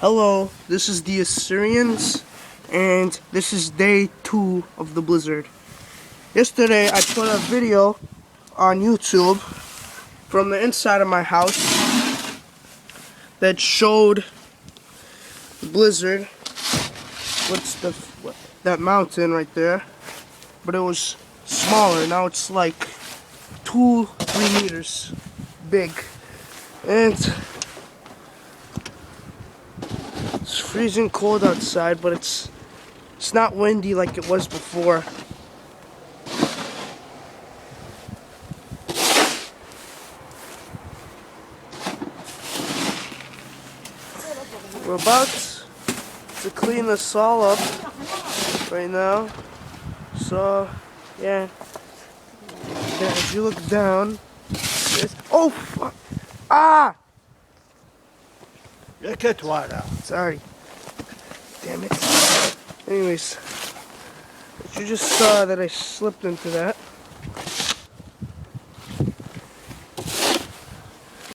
Hello, this is the Assyrians, and this is day 2 of the blizzard. Yesterday I put a video on YouTube from the inside of my house that showed the blizzard. That mountain right there? But it was smaller. Now it's like 2-3 meters big. And it's freezing cold outside, but it's not windy like it was before. We're about to clean this all up right now. So, yeah. If you look down, oh, fuck. Ah! Sorry. Damn it. Anyways, you just saw that I slipped into that.